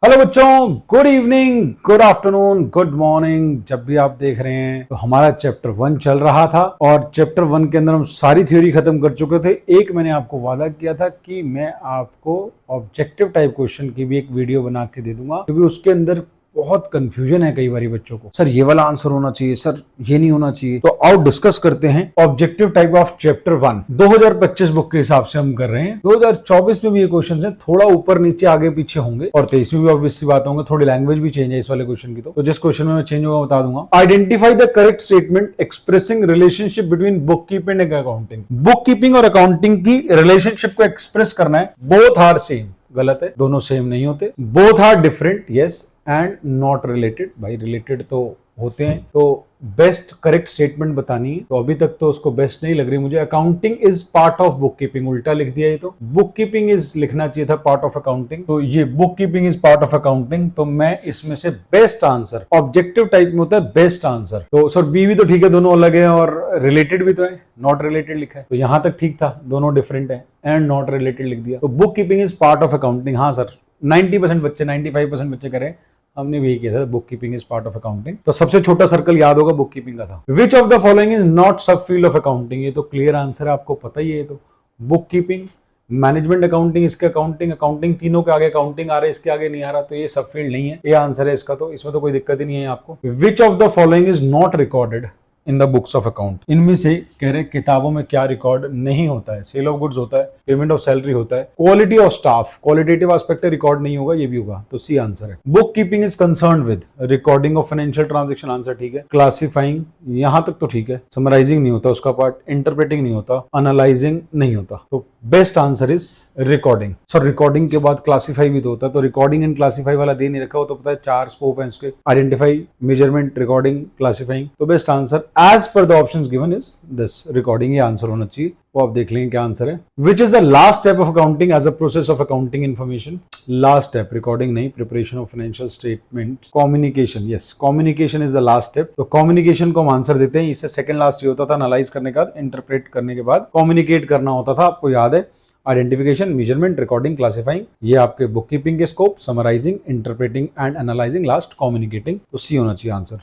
Hello बच्चों, good evening, good afternoon, good morning. जब भी आप देख रहे हैं तो हमारा चैप्टर 1 चल रहा था और चैप्टर 1 के अंदर हम सारी थ्योरी खत्म कर चुके थे। एक मैंने आपको वादा किया था कि मैं आपको ऑब्जेक्टिव टाइप क्वेश्चन की भी एक वीडियो बना के दे दूंगा, क्योंकि उसके अंदर बहुत कंफ्यूजन है कई बारी बच्चों को। सर ये वाला आंसर होना चाहिए, सर ये नहीं होना चाहिए। तो आओ डिस्कस करते हैं objective type of chapter 1 2025 book के हिसाब से हम कर रहे हैं। 2024 में भी ये क्वेश्चन है, थोड़ा ऊपर नीचे आगे पीछे होंगे और 23 में भी ऑब्वियसली बात होंगे। थोड़ी लैंग्वेज भी चेंज है इस वाले क्वेश्चन की। तो जिस क्वेश्चन में मैं चेंज होगा बता दूंगा। Identify the correct statement expressing relationship between book keeping and accounting. Book keeping और अकाउंटिंग की रिलेशनशिप को एक्सप्रेस करना है। बोथ आर सेम, गलत है, दोनों सेम नहीं होते। Both are different, yes, and not related. भाई रिलेटेड तो होते हैं। तो बेस्ट करेक्ट स्टेटमेंट बतानी है, तो अभी तक तो उसको बेस्ट नहीं लग रही मुझे। Accounting is part of book keeping, उल्टा लिख दिया ये तो। बुक कीपिंग इज लिखना चाहिए था पार्ट ऑफ अकाउंटिंग, तो ये book keeping is part of accounting. तो मैं इसमें से बेस्ट आंसर, ऑब्जेक्टिव टाइप में होता है बेस्ट आंसर। तो सर बी भी तो ठीक है, दोनों अलग है और रिलेटेड भी तो है, नॉट रिलेटेड लिखा है। तो यहां तक ठीक था, दोनों डिफरेंट है एंड नॉट रिलेटेड लिख दिया। तो book keeping is part of accounting. हाँ सर, 90% बच्चे, 95% बच्चे करें, हमने भी किया था। Book keeping is part of accounting. तो सबसे छोटा सर्कल याद होगा बुक कीपिंग का था। विच of the following is not सब फील्ड ऑफ अकाउंटिंग। ये तो क्लियर आंसर है, आपको पता ही है। तो बुक कीपिंग, मैनेजमेंट अकाउंटिंग, इसके अकाउंटिंग, अकाउंटिंग तीनों के आगे अकाउंटिंग आ रहा है, इसके आगे नहीं आ रहा, तो ये सब फील्ड नहीं है। ये आंसर है इसका, तो इसमें तो कोई दिक्कत ही नहीं है आपको। विच of the following is not recorded in the books of account. इनमें से कह रहे किताबों में क्या रिकॉर्ड नहीं होता है। सेल ऑफ गुड्स होता है, पेमेंट ऑफ सैलरी होता है, quality of staff, qualitative aspect record नहीं होगा, ये भी होगा। तो सी आंसर है। Book keeping is concern with recording of financial transaction, answer ठीक है। क्लासिफाइंग, यहां तक तो ठीक है। समराइजिंग नहीं होता उसका पार्ट, इंटरप्रेटिंग नहीं होता, एनालाइजिंग नहीं होता। तो best answer is recording. Sir recording के बाद क्लासिफाई भी तो होता है, तो रिकॉर्डिंग एंड क्लासिफाई वाला दे नहीं रखा हो, तो पता है 4 स्कोप है इसके, आइडेंटिफाई, मेजरमेंट, रिकॉर्डिंग, क्लासिफाइंग। तो best answer as per the options given is this, recording ये आंसर होना चाहिए। वो आप देख लेंगे क्या आंसर है। Which is the last step of accounting as a process of accounting information. Last step, recording नहीं, preparation of financial statement. Communication, yes, communication is the last step. तो कम्युनिकेशन को हम आंसर देते हैं। इससे सेकंड लास्ट ये होता था, एनालाइज करने के बाद, इंटरप्रेट करने के बाद कम्युनिकेट करना होता था, आपको याद है। आइडेंटिफिकेशन, मेजरमेंट, रिकॉर्डिंग, क्लासिफाइंग, ये आपके बुक कीपिंग के scope. Summarising, interpreting and analysing, last communicating. तो सी होना चाहिए आंसर।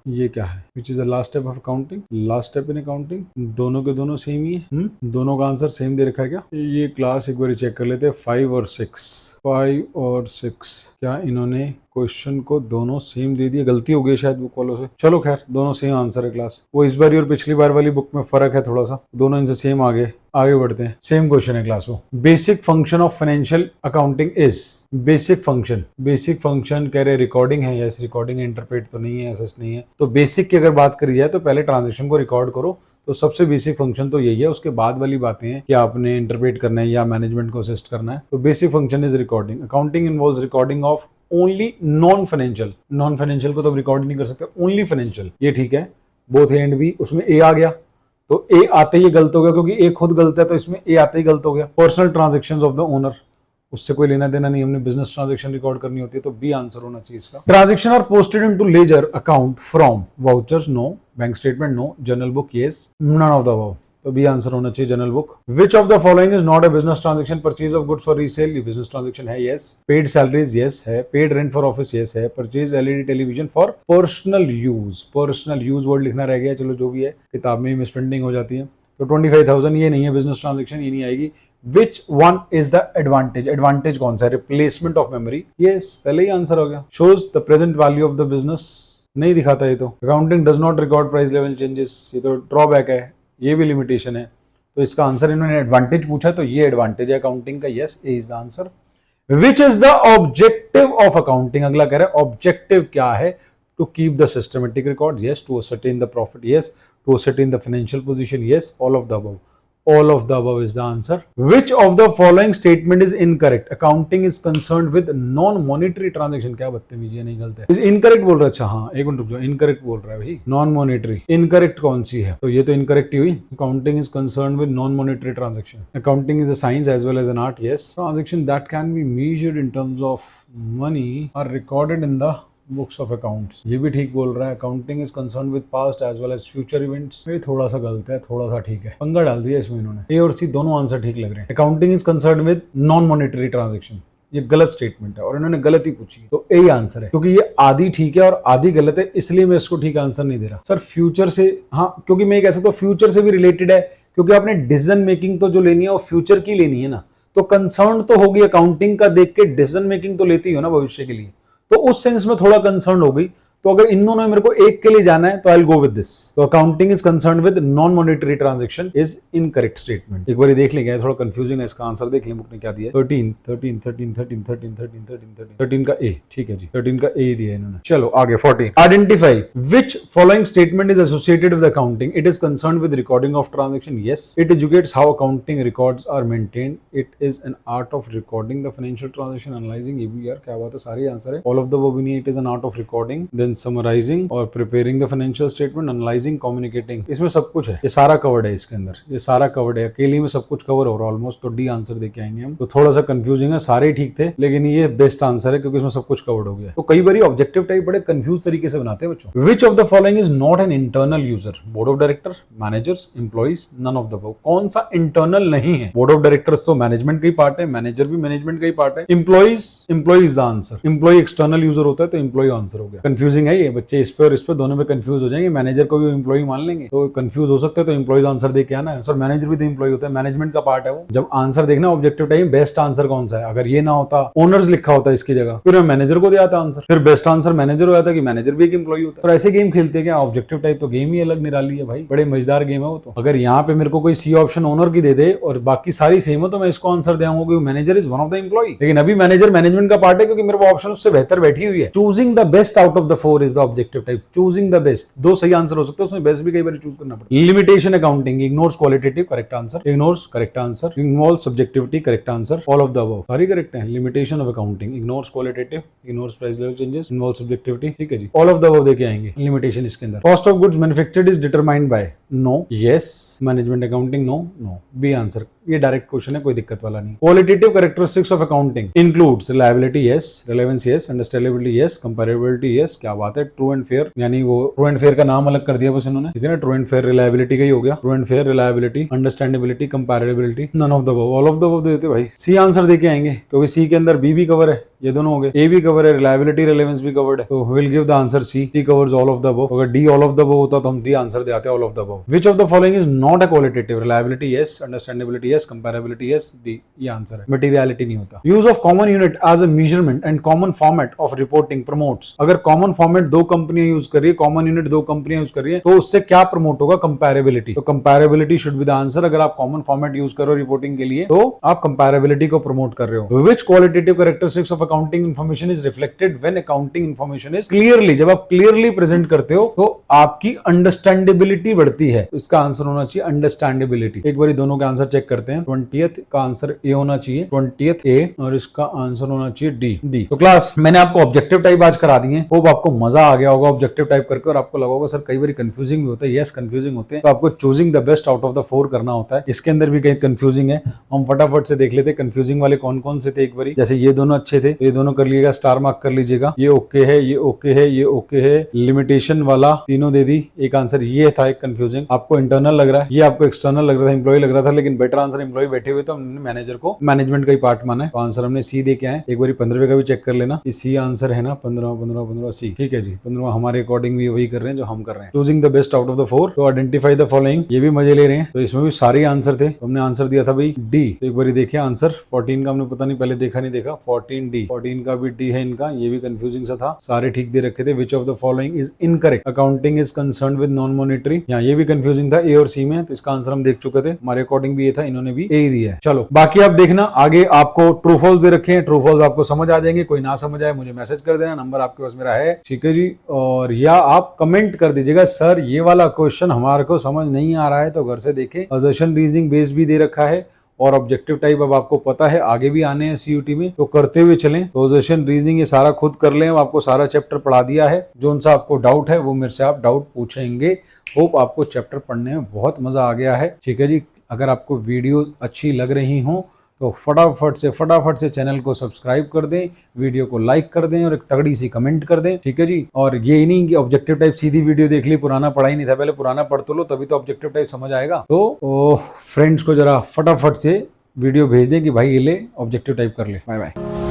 ये क्या है? Which is the last step of accounting, last step in accounting. दोनों के दोनों सेम ही है। दोनों का आंसर सेम दे रखा है क्या? ये क्लास एक बार चेक कर लेते हैं। 5 और 6 क्या इन्होंने क्वेश्चन को दोनों सेम दे दिया? गलती हो गई शायद बुक वालों से। चलो खैर, दोनों सेम आंसर है क्लास। वो इस बार और पिछली बार वाली बुक में फर्क है थोड़ा सा, दोनों इनसे सेम आगे बढ़ते हैं। सेम क्वेश्चन है क्लास। वो basic function of financial accounting is, basic function कह रहे रिकॉर्डिंग है। यस, रिकॉर्डिंग है, इंटरप्रेट तो नहीं है, एसेस नहीं है। तो बेसिक की अगर बात करी जाए तो पहले ट्रांजेक्शन को रिकॉर्ड करो, तो सबसे बेसिक फंक्शन तो यही है। उसके बाद वाली बातें हैं कि आपने इंटरप्रेट करना है या मैनेजमेंट को असिस्ट करना है। तो basic function is recording. Accounting involves recording of only non financial को तो रिकॉर्ड नहीं कर सकते, ओनली फाइनेंशियल। ये ठीक है, बोथ ए एंड बी। उसमें ए आ गया तो ए आते ही गलत हो गया, क्योंकि ए खुद गलत है, तो इसमें ए आते ही गलत हो गया। Personal transactions of the owner, उससे कोई लेना देना नहीं, हमने बिजनेस ट्रांजैक्शन रिकॉर्ड करनी होती है। तो बी आंसर होना चाहिए इसका। Transaction are posted into ledger account from vouchers, no. Bank statement, no. Journal book, yes. None of the above, तो बी आंसर होना चाहिए journal book. Which of the following is not a business transaction? Purchase of goods for resale, ये business transaction है, yes. Paid salaries, yes है। Paid rent for office, yes है। Purchase LED television for personal use word लिखना रह गया, चलो जो भी है, किताब में मिसप्रिंटिंग हो जाती है। तो 25,000 ये नहीं है बिजनेस ट्रांजैक्शन, ये नहीं आएगी। Which one is the advantage? Advantage कौन सा है? रिप्लेसमेंट ऑफ मेमोरी, यस, पहले ही आंसर हो गया। Shows the present value of the business, नहीं दिखाता ये तो। Accounting does not record price level changes, ये तो ड्रॉबैक है, ये भी लिमिटेशन है। तो इसका आंसर, इन्होंने एडवांटेज पूछा तो ये एडवांटेज है अकाउंटिंग का, yes, A is the answer. Which is the objective of accounting? अगला कह रहा है ऑब्जेक्टिव क्या है? To keep the systematic record, yes. To ascertain the profit, yes. To ascertain the financial position, yes. All of the above, all of the above is the answer. Which of the following statement is incorrect? Accounting is concerned with non-monetary transaction. क्या बदतमीजी है, नहीं गलत है। Incorrect बोल रहा है। अच्छा हाँ, एक मिनट रुक जाओ, इनकरेक्ट बोल रहा है भाई। नॉन मोनेटरी, इनकरेक्ट कौन सी है? तो ये तो इनकरेक्ट ही हुई। Accounting is concerned with non-monetary transaction. Accounting is a science as well as an art, yes. Transaction that can be measured in terms of money are recorded in the books of accounts, ये भी ठीक बोल रहा है। Accounting is concern with past as well as future events, ये थोड़ा सा गलत है, थोड़ा सा ठीक है, पंगा डाल दिया इसमें इन्होंने। ए और सी दोनों आंसर ठीक लग रहे हैं। Accounting is concern with non monetary transaction, ये गलत स्टेटमेंट है और इन्होंने गलत ही पूछी है, तो यही आंसर है, क्योंकि ये आधी ठीक है और आधी गलत है, इसलिए मैं इसको ठीक आंसर नहीं दे रहा। सर फ्यूचर से, हाँ क्योंकि मैं कह सकता हूँ फ्यूचर से भी रिलेटेड है, क्योंकि आपने डिसीजन मेकिंग तो जो लेनी है वो फ्यूचर की लेनी है ना, तो कंसर्न तो होगी, अकाउंटिंग का देख के डिसीजन मेकिंग तो लेती हो ना भविष्य के लिए, तो उस सेंस में थोड़ा कंसर्न हो गई। तो अगर इन दोनों में मेरे को एक के लिए जाना है तो I will go with this. तो accounting is concern with non monetary transaction is incorrect statement. एक बार देख लेंगे, थोड़ा कंफ्यूजिंग है, इसका आंसर देख लें बुक ने क्या दिया। 13 का ए, ठीक है जी, 13 का ए दिया इन्होंने। चलो आगे 14, identify which following statement is associated with accounting. It is concern with recording of transaction, yes. It educates how accounting records are maintained. It is an art of recording the financial transaction, analysing. ये भी यार क्या बात है, सारे answer है। All of the वो भी नहीं, it is an art of recording, then summarising और preparing the financial statement, analysing, communicating. इसमें सब कुछ है, ये सारा कवर्ड है इसके अंदर, ये सारा कवर्ड है, अकेले में सब कुछ कवर हो रहा है ऑलमोस्ट। तो डी आंसर देके आएंगे हम। तो थोड़ा सा कंफ्यूजिंग है, सारे ठीक थे लेकिन ये बेस्ट आंसर है क्योंकि इसमें सब कुछ कवर्ड हो गया। तो कई बार ऑब्जेक्टिव टाइप बड़े कंफ्यूज तरीके से बनाते हैं बच्चों। Which of the following is not an internal user. Board of director, managers, employees, none of the above. कौन सा इंटरनल नहीं है? बोर्ड ऑफ डायरेक्टर्स तो मैनेजमेंट का ही पार्ट है, मैनेजर भी मैनेजमेंट का ही पार्ट है। Employees, employee is the answer. Employee external user होता है तो एम्प्लॉई आंसर हो गया। कंफ्यूजिंग है ये, बच्चे इस पे और इस पे दोनों में कंफ्यूज हो जाएंगे। मैनेजर को भी एम्प्लॉई मान लेंगे तो कंफ्यूज हो सकते हैं, तो एम्प्लॉइज आंसर दे के आना है। सर मैनेजर भी तो एम्प्लॉई होता है, मैनेजमेंट का पार्ट है वो। जब आंसर देखना ऑब्जेक्टिव टाइम, बेस्ट आंसर कौन सा है, अगर ये ना होता ओनर्स लिखा होता इसकी जगह, फिर मैं मैनेजर को दिया था आंसर, फिर बेस्ट आंसर मैनेजर हो जाता कि मैनेजर भी एक एम्प्लॉई होता है। तो ऐसे गेम खेलते हैं क्या ऑब्जेक्टिव टाइप? तो गेम ही अलग निराली है भाई, बड़े मजेदार गेम है वो। तो अगर यहाँ पे मेरे को कोई सी ऑप्शन ओनर की दे दे और बाकी सारी सेम हो तो मैं इसको आंसर देंगे कि manager is one of the employee. लेकिन अभी मैनेजर मैनेजमेंट का पार्ट है क्योंकि मेरे को ऑप्शन उससे बेहतर बैठी हुई है। Choosing the best out of the 4 is the objective type. Choosing the best, दो सही आंसर हो सकते हैं, उसमें बेस्ट भी कई बार चूज करना पड़ता है। Limitation accounting ignores qualitative, correct answer. Ignores, correct answer. Involve subjectivity, correct answer. All of the above सारी करेक्ट है। Limitation of accounting ignores qualitative, ignores price level changes, involve subjectivity, ठीक है जी। ऑल ऑफ द अबव देके आएंगे। Limitation इसके अंदर। Cost of goods manufactured is determined by, no, yes. Management accounting, no, no. B answer, ये direct question है, कोई दिक्कत वाला नहीं। Qualitative characteristics of accounting includes reliability, yes. Relevance, yes. Understandability, yes. Comparability, yes. क्या बात है। ट्रू एंड फेयर, यानी वो ट्रू एंड फेयर का नाम अलग कर दिया बस इन्होंने, ठीक है ना। ट्रू एंड फेयर रिलायबिलिटी का ही हो गया। True and fair, reliability, understandability, comparability, none of the above. All of the above देते भाई। सी आंसर देके आएंगे क्योंकि सी के अंदर बी भी कवर है, ये दोनों हो गए। ए भी कवर है, रिलायबिलिटी, रिलेवेंस भी कवर्ड है, तो will give the answer C. C covers all of the above. अगर D all of the above होता तो हम डी आंसर दे आते all of the above. Which of the following is not a qualitative. Reliability, yes. Understandability, yes. Comparability, yes. D, ये answer है। Materiality नहीं होता। Use of common unit as a measurement and common format of reporting promotes. अगर common format दो कंपनियां use कर रही है, कॉमन यूनिट दो कंपनियां यूज कर रही है, तो उससे क्या प्रमोट होगा? कंपैरेबिलिटी। तो कंपैरेबिलिटी शुड बी द आंसर। अगर आप कॉमन फॉर्मेट यूज करो रिपोर्टिंग के लिए तो आप कंपैरेबिलिटी को प्रमोट कर रहे हो। Which qualitative characteristics of accounting information is reflected when accounting information is clearly. जब आप क्लियरली प्रेजेंट करते हो तो आपकी अंडरस्टैंडेबिलिटी बढ़ती है। तो इसका आंसर होना चाहिए अंडरस्टैंडेबिलिटी। एक बार दोनों के आंसर चेक करते हैं। 20th का आंसर ए होना चाहिए, 20th ए, और इसका आंसर होना चाहिए डी। डी। तो क्लास मैंने आपको ऑब्जेक्टिव टाइप आज करा दिए। होप आपको मजा आ गया होगा ऑब्जेक्टिव टाइप करके और आपको लगा होगा सर कई बार कंफ्यूजिंग भी होता है। यस कंफ्यूजिंग होते हैं, तो आपको choosing the best out of the 4 करना होता है। इसके अंदर भी कहीं कंफ्यूजिंग है, हम फटाफट से देख लेते हैं कंफ्यूजिंग वाले कौन कौन से थे। एक बार जैसे ये दोनों अच्छे थे, ये दोनों कर लीजिएगा, स्टार मार्क कर लीजिएगा। ये ओके है, ये ओके है, ये ओके है। लिमिटेशन वाला तीनों दे दी। एक आंसर ये था एक कंफ्यूजिंग, आपको इंटरनल लग रहा है, ये आपको एक्सटर्नल लग रहा था, एम्प्लॉय लग रहा था, लेकिन बेटर आंसर एम्प्लॉय बैठे हुए, तो हमने मैनेजर को मैनेजमेंट का ही पार्ट माना है। तो आंसर हमने सी दे के आए। एक बार 15वें का भी चेक कर लेना, सी आंसर है ना, 15 सी, ठीक है जी। 15 हमारे अकॉर्डिंग भी वही कर रहे हैं जो हम कर रहे हैं। Choosing the best out of the 4, तो आइडेंटिफाई द फॉलोइंग, ये भी मजे ले रहे हैं। तो इसमें भी सारे आंसर थे, तो हमने आंसर दिया था भाई डी। तो एक बार देखिए आंसर 14 का हमने पता नहीं पहले देखा नहीं देखा, 14 डी, 14 का भी डी है इनका, ये भी कंफ्यूजिंग सा था, सारे ठीक दे रखे थे। विच of the following is incorrect. Accounting is concern with non monetary, यहाँ ये भी कंफ्यूजिंग था ए और सी में, तो इसका आंसर हम देख चुके थे, हमारे अकॉर्डिंग भी ये था, इन्होंने भी ए दिया है। चलो बाकी आप देखना आगे, आपको ट्रू फॉल्स दे रखे हैं, ट्रू फॉल्स आपको समझ आ जाएंगे। कोई ना समझ आए मुझे मैसेज कर देना, नंबर आपके पास मेरा है, ठीक है जी। और या आप कमेंट कर दीजिएगा सर ये वाला क्वेश्चन हमारे को समझ नहीं आ रहा है, तो घर से देखें। असर्शन रीजनिंग बेस भी दे रखा है और ऑब्जेक्टिव टाइप अब आपको पता है आगे भी आने हैं सीयूटी में, तो करते हुए चलें। तो असर्शन रीजनिंग ये सारा खुद कर लें, आपको सारा चैप्टर पढ़ा दिया है। जो उनसा आपको डाउट है वो मेरे से आप डाउट पूछेंगे। होप आपको चैप्टर पढ़ने में बहुत मजा आ गया है, ठीक है जी। अगर आपको वीडियो अच्छी लग रही हो तो फटाफट से चैनल को सब्सक्राइब कर दें, वीडियो को लाइक कर दें और एक तगड़ी सी कमेंट कर दें, ठीक है जी। और ये ही नहीं कि ऑब्जेक्टिव टाइप सीधी वीडियो देख ली, पुराना पढ़ा ही नहीं था, पहले पुराना पढ़ तो लो, तभी तो ऑब्जेक्टिव टाइप समझ आएगा। तो फ्रेंड्स को जरा फटाफट से वीडियो भेज दें कि भाई ये ले ऑब्जेक्टिव टाइप कर ले। Bye bye.